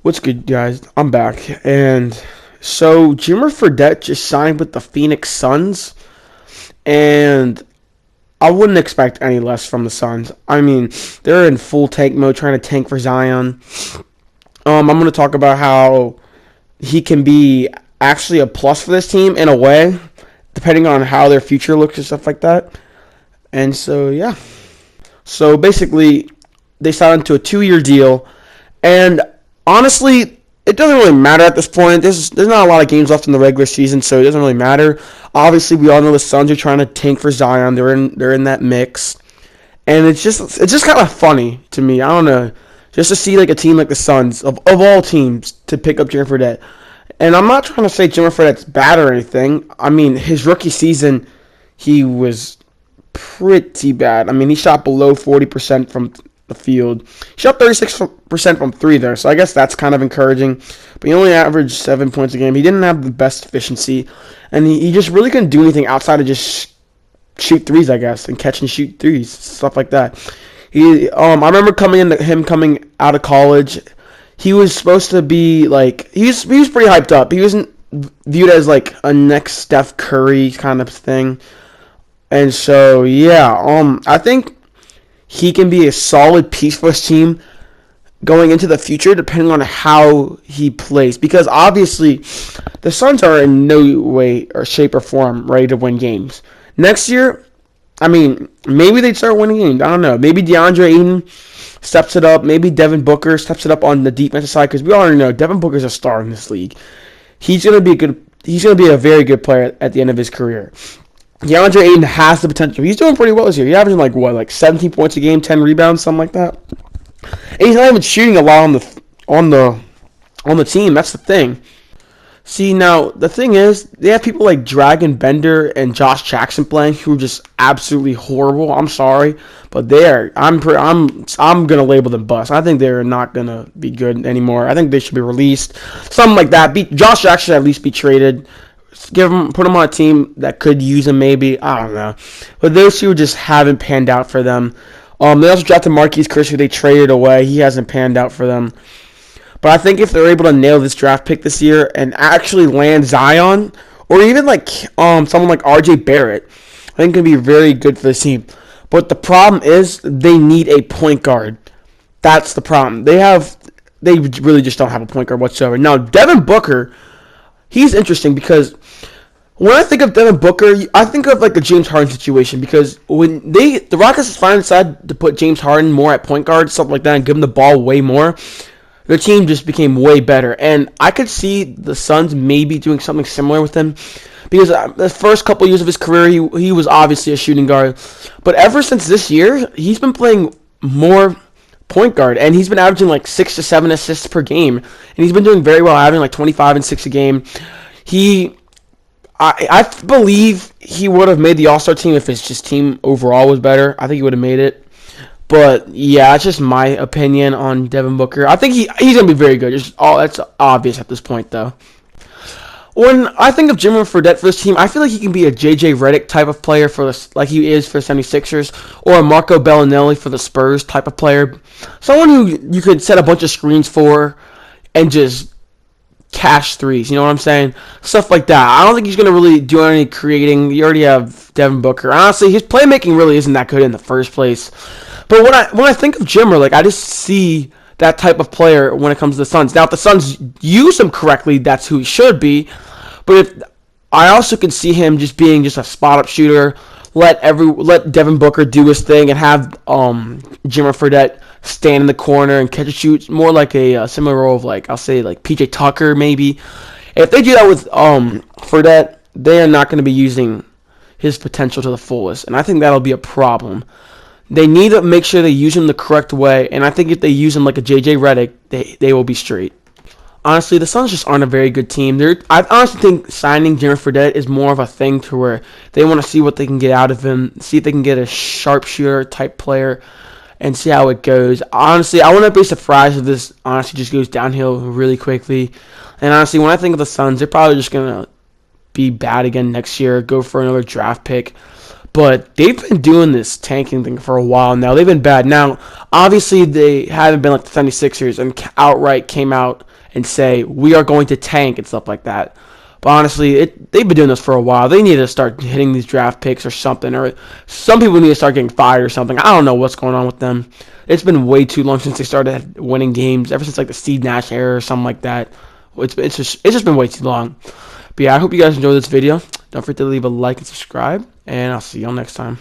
What's good, guys? I'm back. And so, Jimmer Fredette just signed with the Phoenix Suns, and I wouldn't expect any less from the Suns. I mean, they're in full tank mode, trying to tank for Zion. I'm going to talk about how he can be actually a plus for this team in a way, depending on how their future looks and stuff like that. And so, yeah. So, basically, they signed into a 2-year deal. And honestly, it doesn't really matter at this point. There's not a lot of games left in the regular season, so it doesn't really matter. Obviously, we all know the Suns are trying to tank for Zion. They're in that mix, and it's just kind of funny to me. I don't know, just to see like a team like the Suns of all teams to pick up Jimmy Fredette. And I'm not trying to say Jimmy Fredette's bad or anything. I mean, his rookie season, he was pretty bad. I mean, he shot below 40% from the field. He shot 36% from three there, so I guess that's kind of encouraging. But he only averaged 7 points a game. He didn't have the best efficiency, and he just really couldn't do anything outside of just shoot threes, I guess, and catch and shoot threes, stuff like that. I remember him coming out of college. He was supposed to be like he was pretty hyped up. He wasn't viewed as like a next Steph Curry kind of thing. And so, yeah, I think he can be a solid piece for his team going into the future, depending on how he plays. Because obviously, the Suns are in no way or shape or form ready to win games. Next year, I mean, maybe they'd start winning games. I don't know. Maybe DeAndre Ayton steps it up. Maybe Devin Booker steps it up on the defensive side. Because we already know Devin Booker's a star in this league. He's gonna be a very good player at the end of his career. DeAndre Ayton has the potential. He's doing pretty well this year. He's averaging like 17 points a game, 10 rebounds, something like that. And he's not even shooting a lot on the team. That's the thing. See, now the thing is, they have people like Dragon Bender and Josh Jackson playing who are just absolutely horrible. I'm sorry, but I'm gonna label them bust. I think they're not gonna be good anymore. I think they should be released, something like that. Josh Jackson should at least be traded. Put him on a team that could use him, maybe. I don't know. But those two just haven't panned out for them. They also drafted Marquise Chris, who they traded away. He hasn't panned out for them. But I think if they're able to nail this draft pick this year and actually land Zion, or even like someone like RJ Barrett, I think it can be very good for the team. But the problem is they need a point guard. That's the problem. They really just don't have a point guard whatsoever. Now, Devin Booker, he's interesting because when I think of Devin Booker, I think of like a James Harden situation because when the Rockets finally decided to put James Harden more at point guard, stuff like that, and give him the ball way more, their team just became way better. And I could see the Suns maybe doing something similar with him because the first couple years of his career, he was obviously a shooting guard. But ever since this year, he's been playing more point guard, and he's been averaging like 6 to 7 assists per game, and he's been doing very well, averaging like 25 and 6 a game. I believe he would have made the All-Star team if his just team overall was better. I think he would have made it. But yeah, it's just my opinion on Devin Booker. I think he's gonna be very good. That's obvious at this point, though. When I think of Jimmy Fredette for this team, I feel like he can be a J.J. Redick type of player like he is for the 76ers, or a Marco Bellinelli for the Spurs type of player. Someone who you could set a bunch of screens for and just cash threes, you know what I'm saying? Stuff like that. I don't think he's going to really do any creating. You already have Devin Booker. Honestly, his playmaking really isn't that good in the first place. But when I think of Jimmer, like I just see that type of player when it comes to the Suns. Now, if the Suns use him correctly, that's who he should be. But I also can see him just being just a spot-up shooter, let Devin Booker do his thing, and have Jimmer Fredette stand in the corner and catch and shoot, more like a similar role of like I'll say like PJ Tucker maybe. If they do that with Fredette, they are not going to be using his potential to the fullest, and I think that'll be a problem. They need to make sure they use him the correct way, and I think if they use him like a JJ Redick, they will be straight. Honestly, the Suns just aren't a very good team. I honestly think signing Jimmy Fredette is more of a thing to where they want to see what they can get out of him, see if they can get a sharpshooter type player, and see how it goes. Honestly, I wouldn't be surprised if this honestly just goes downhill really quickly. And honestly, when I think of the Suns, they're probably just going to be bad again next year, go for another draft pick. But they've been doing this tanking thing for a while now. They've been bad. Now, obviously, they haven't been like the 76ers and outright came out and say, we are going to tank and stuff like that. But honestly, they've been doing this for a while. They need to start hitting these draft picks or something. Or some people need to start getting fired or something. I don't know what's going on with them. It's been way too long since they started winning games. Ever since like the Steve Nash era or something like that. It's just been way too long. But yeah, I hope you guys enjoyed this video. Don't forget to leave a like and subscribe. And I'll see y'all next time.